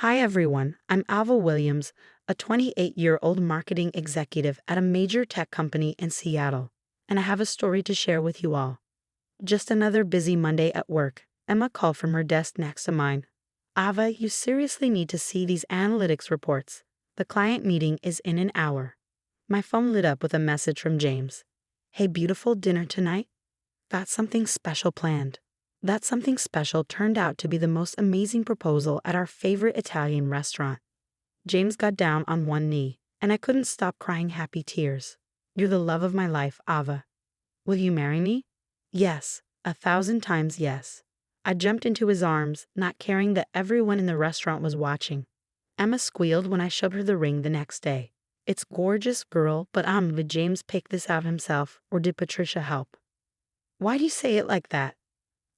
Hi everyone, I'm Ava Williams, a 28-year-old marketing executive at a major tech company in Seattle, and I have a story to share with you all. Just another busy Monday at work. Emma called from her desk next to mine. Ava, you seriously need to see these analytics reports. The client meeting is in an hour. My phone lit up with a message from James. Hey beautiful, dinner tonight? Got something special planned. That something special turned out to be the most amazing proposal at our favorite Italian restaurant. James got down on one knee, and I couldn't stop crying happy tears. You're the love of my life, Ava. Will you marry me? Yes, 1,000 times yes. I jumped into his arms, not caring that everyone in the restaurant was watching. Emma squealed when I showed her the ring the next day. It's gorgeous, girl, but did James pick this out himself, or did Patricia help? Why do you say it like that?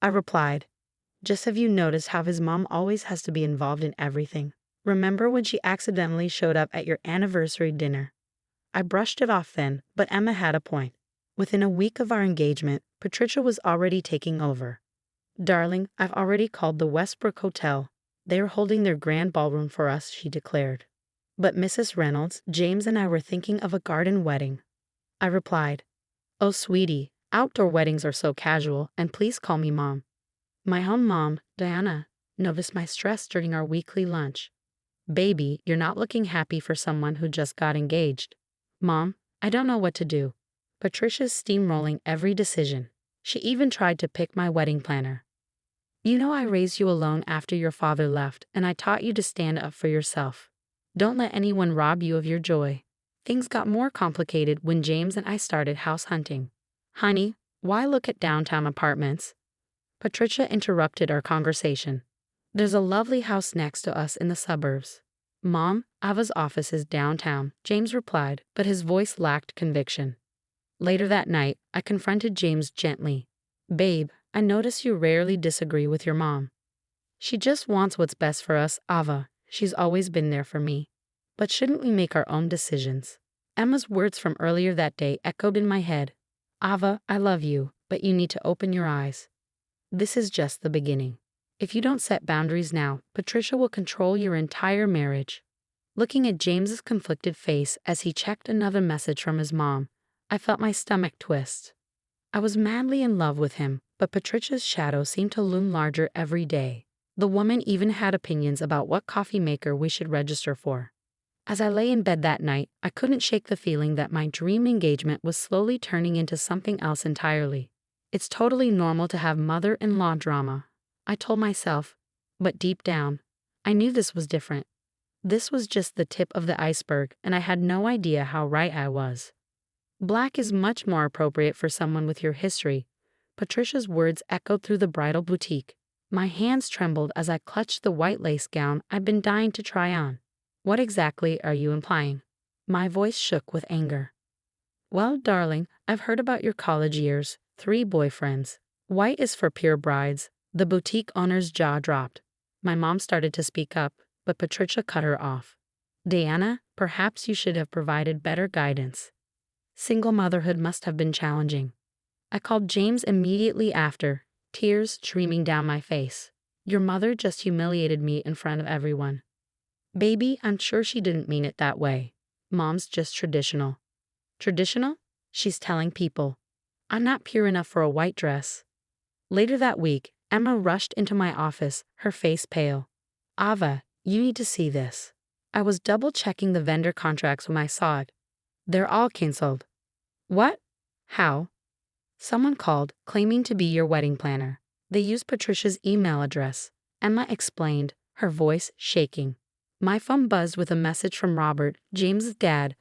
I replied, just have you noticed how his mom always has to be involved in everything? Remember when she accidentally showed up at your anniversary dinner? I brushed it off then, but Emma had a point. Within a week of our engagement, Patricia was already taking over. Darling, I've already called the Westbrook Hotel. They are holding their grand ballroom for us, she declared. But Mrs. Reynolds, James and I were thinking of a garden wedding. I replied, oh sweetie, outdoor weddings are so casual, and please call me Mom. My own mom, Diana, noticed my stress during our weekly lunch. Baby, you're not looking happy for someone who just got engaged. Mom, I don't know what to do. Patricia's steamrolling every decision. She even tried to pick my wedding planner. You know I raised you alone after your father left, and I taught you to stand up for yourself. Don't let anyone rob you of your joy. Things got more complicated when James and I started house hunting. Honey, why look at downtown apartments? Patricia interrupted our conversation. There's a lovely house next to us in the suburbs. Mom, Ava's office is downtown, James replied, but his voice lacked conviction. Later that night, I confronted James gently. Babe, I notice you rarely disagree with your mom. She just wants what's best for us, Ava. She's always been there for me. But shouldn't we make our own decisions? Emma's words from earlier that day echoed in my head. Ava, I love you, but you need to open your eyes. This is just the beginning. If you don't set boundaries now, Patricia will control your entire marriage. Looking at James's conflicted face as he checked another message from his mom, I felt my stomach twist. I was madly in love with him, but Patricia's shadow seemed to loom larger every day. The woman even had opinions about what coffee maker we should register for. As I lay in bed that night, I couldn't shake the feeling that my dream engagement was slowly turning into something else entirely. It's totally normal to have mother-in-law drama, I told myself, but deep down, I knew this was different. This was just the tip of the iceberg, and I had no idea how right I was. Black is much more appropriate for someone with your history. Patricia's words echoed through the bridal boutique. My hands trembled as I clutched the white lace gown I'd been dying to try on. What exactly are you implying? My voice shook with anger. Well, darling, I've heard about your college years. 3 boyfriends. White is for pure brides. The boutique owner's jaw dropped. My mom started to speak up, but Patricia cut her off. Diana, perhaps you should have provided better guidance. Single motherhood must have been challenging. I called James immediately after, tears streaming down my face. Your mother just humiliated me in front of everyone. Baby, I'm sure she didn't mean it that way. Mom's just traditional. Traditional? She's telling people. I'm not pure enough for a white dress. Later that week, Emma rushed into my office, her face pale. Ava, you need to see this. I was double-checking the vendor contracts when I saw it. They're all canceled. What? How? Someone called, claiming to be your wedding planner. They used Patricia's email address. Emma explained, her voice shaking. My phone buzzed with a message from Robert, James's dad.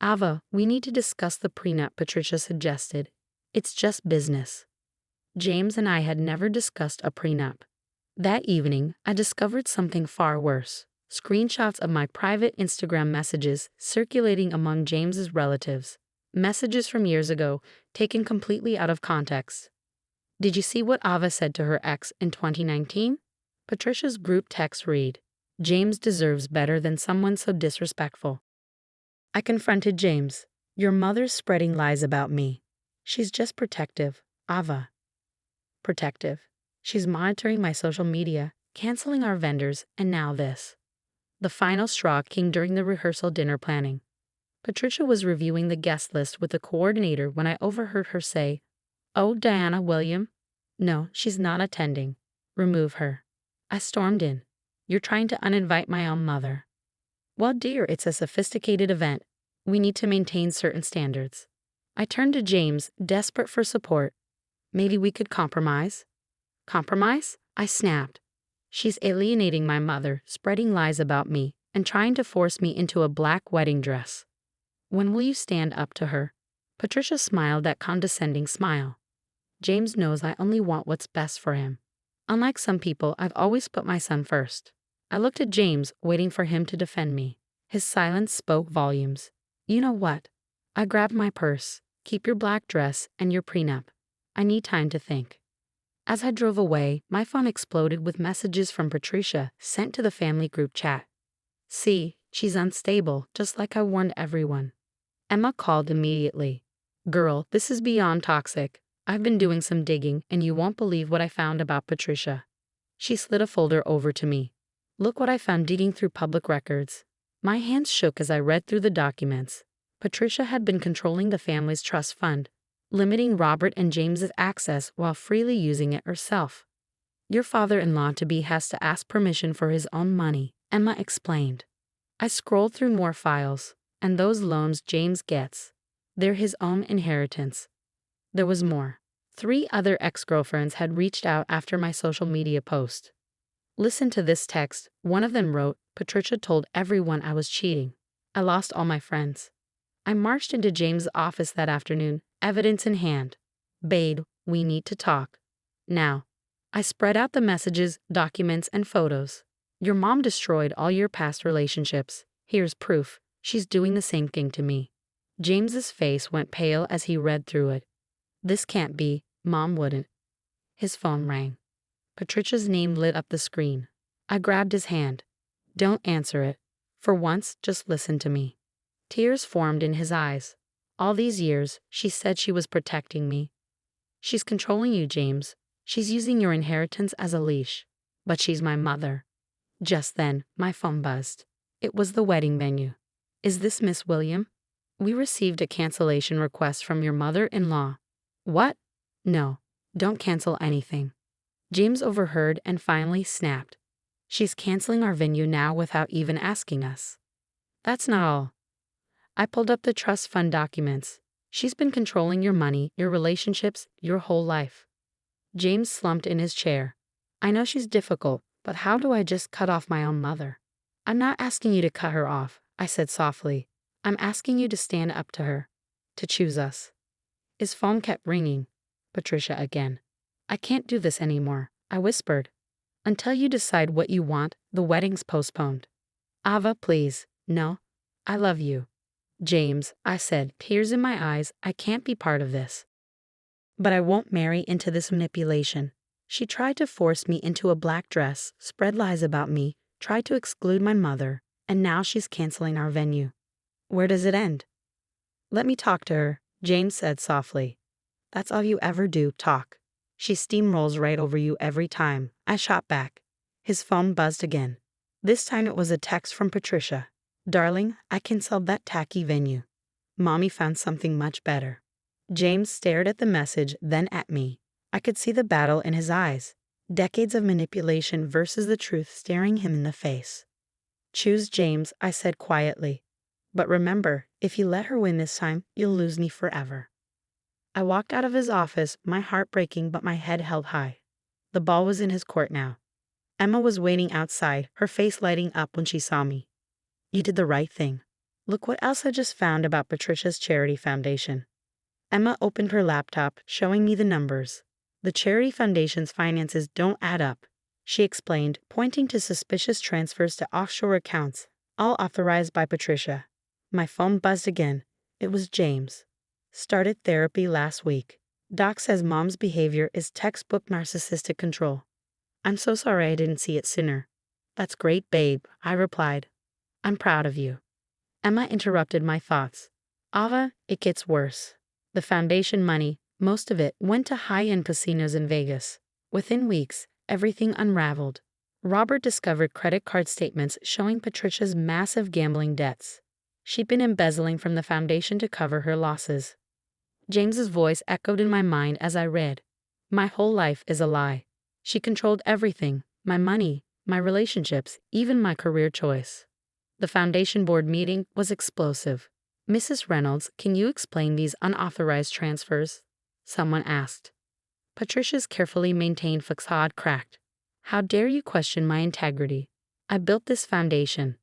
Ava, we need to discuss the prenup, Patricia suggested. It's just business. James and I had never discussed a prenup. That evening, I discovered something far worse. Screenshots of my private Instagram messages circulating among James's relatives. Messages from years ago, taken completely out of context. Did you see what Ava said to her ex in 2019? Patricia's group text read, James deserves better than someone so disrespectful. I confronted James. Your mother's spreading lies about me. She's just protective, Ava. Protective. She's monitoring my social media, canceling our vendors, and now this. The final straw came during the rehearsal dinner planning. Patricia was reviewing the guest list with the coordinator when I overheard her say, "Oh, Diana William? No, she's not attending. Remove her." I stormed in. "You're trying to uninvite my own mother." "Well, dear, it's a sophisticated event. We need to maintain certain standards." I turned to James, desperate for support. "Maybe we could compromise." "Compromise?" I snapped. "She's alienating my mother, spreading lies about me, and trying to force me into a black wedding dress. When will you stand up to her?" Patricia smiled that condescending smile. "James knows I only want what's best for him. Unlike some people, I've always put my son first." I looked at James, waiting for him to defend me. His silence spoke volumes. "You know what?" I grabbed my purse. "Keep your black dress and your prenup. I need time to think." As I drove away, my phone exploded with messages from Patricia sent to the family group chat. "See, she's unstable, just like I warned everyone." Emma called immediately. "Girl, this is beyond toxic. I've been doing some digging, and you won't believe what I found about Patricia." She slid a folder over to me. "Look what I found digging through public records." My hands shook as I read through the documents. Patricia had been controlling the family's trust fund, limiting Robert and James's access while freely using it herself. "Your father-in-law-to-be has to ask permission for his own money," Emma explained. I scrolled through more files. "And those loans James gets, they're his own inheritance." There was more. 3 other ex-girlfriends had reached out after my social media post. "Listen to this text," one of them wrote. "Patricia told everyone I was cheating. I lost all my friends." I marched into James' office that afternoon, evidence in hand. "Babe, we need to talk. Now." I spread out the messages, documents, and photos. "Your mom destroyed all your past relationships. Here's proof. She's doing the same thing to me." James's face went pale as he read through it. "This can't be. Mom wouldn't." His phone rang. Patricia's name lit up the screen. I grabbed his hand. "Don't answer it. For once, just listen to me." Tears formed in his eyes. "All these years, she said she was protecting me." "She's controlling you, James. She's using your inheritance as a leash. But she's my mother." Just then, my phone buzzed. It was the wedding venue. "Is this Miss William? We received a cancellation request from your mother-in-law." "What?" "No, don't cancel anything." James overheard and finally snapped. "She's canceling our venue now without even asking us." "That's not all." I pulled up the trust fund documents. "She's been controlling your money, your relationships, your whole life." James slumped in his chair. "I know she's difficult, but how do I just cut off my own mother?" "I'm not asking you to cut her off," I said softly. "I'm asking you to stand up to her, to choose us." His phone kept ringing. Patricia again. "I can't do this anymore," I whispered. "Until you decide what you want, the wedding's postponed." "Ava, please. No. I love you." "James," I said, tears in my eyes, "I can't be part of this." "But I won't marry into this manipulation." She tried to force me into a black dress, spread lies about me, tried to exclude my mother, and now she's canceling our venue. Where does it end? "Let me talk to her," James said softly. "That's all you ever do, talk. She steamrolls right over you every time." I shot back. His phone buzzed again. This time it was a text from Patricia. "Darling, I canceled that tacky venue. Mommy found something much better." James stared at the message, then at me. I could see the battle in his eyes. Decades of manipulation versus the truth staring him in the face. "Choose James," I said quietly. "But remember, if you let her win this time, you'll lose me forever." I walked out of his office, my heart breaking but my head held high. The ball was in his court now. Emma was waiting outside, her face lighting up when she saw me. "You did the right thing. Look what else I just found about Patricia's charity foundation." Emma opened her laptop, showing me the numbers. "The charity foundation's finances don't add up," she explained, pointing to suspicious transfers to offshore accounts, all authorized by Patricia. My phone buzzed again. It was James. "Started therapy last week. Doc says mom's behavior is textbook narcissistic control." "I'm so sorry I didn't see it sooner." "That's great, babe," I replied. "I'm proud of you." Emma interrupted my thoughts. "Ava, it gets worse. The foundation money, most of it, went to high-end casinos in Vegas. Within weeks, everything unraveled. Robert discovered credit card statements showing Patricia's massive gambling debts. She'd been embezzling from the foundation to cover her losses. James's voice echoed in my mind as I read. My whole life is a lie. She controlled everything, my money, my relationships, even my career choice. The foundation board meeting was explosive. Mrs. Reynolds, can you explain these unauthorized transfers? Someone asked. Patricia's carefully maintained facade cracked. How dare you question my integrity? I built this foundation.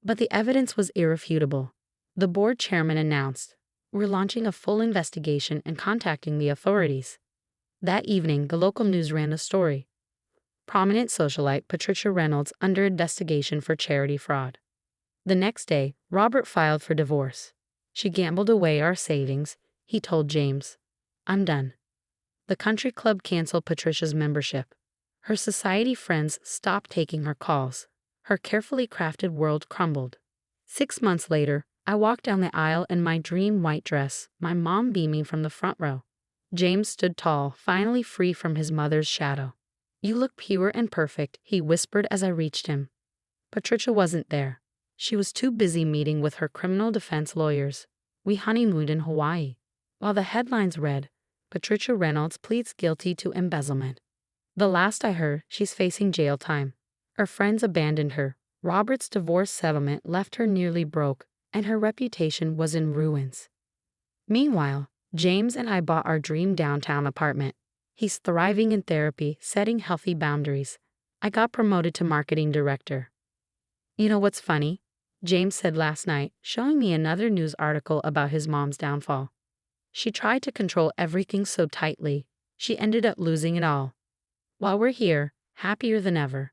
But the evidence was irrefutable. The board chairman announced, we're launching a full investigation and contacting the authorities. That evening, the local news ran a story. Prominent socialite Patricia Reynolds under investigation for charity fraud. The next day, Robert filed for divorce. She gambled away our savings, he told James. I'm done. The country club canceled Patricia's membership. Her society friends stopped taking her calls. Her carefully crafted world crumbled. 6 months later, I walked down the aisle in my dream white dress, my mom beaming from the front row. James stood tall, finally free from his mother's shadow. You look pure and perfect, he whispered as I reached him. Patricia wasn't there. She was too busy meeting with her criminal defense lawyers. We honeymooned in Hawaii. While the headlines read, Patricia Reynolds pleads guilty to embezzlement. The last I heard, she's facing jail time. Her friends abandoned her. Robert's divorce settlement left her nearly broke, and her reputation was in ruins. Meanwhile, James and I bought our dream downtown apartment. He's thriving in therapy, setting healthy boundaries. I got promoted to marketing director. You know what's funny? James said last night, showing me another news article about his mom's downfall. She tried to control everything so tightly, she ended up losing it all. While we're here, happier than ever.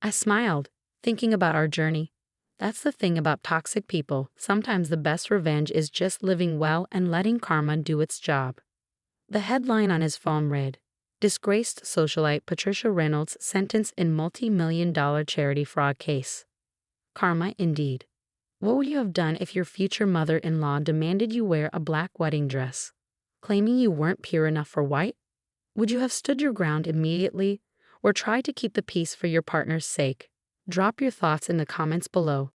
I smiled, thinking about our journey. That's the thing about toxic people. Sometimes the best revenge is just living well and letting karma do its job. The headline on his phone read, Disgraced socialite Patricia Reynolds sentenced in multi-million-dollar charity fraud case. Karma indeed. What would you have done if your future mother-in-law demanded you wear a black wedding dress, claiming you weren't pure enough for white? Would you have stood your ground immediately, or tried to keep the peace for your partner's sake? Drop your thoughts in the comments below.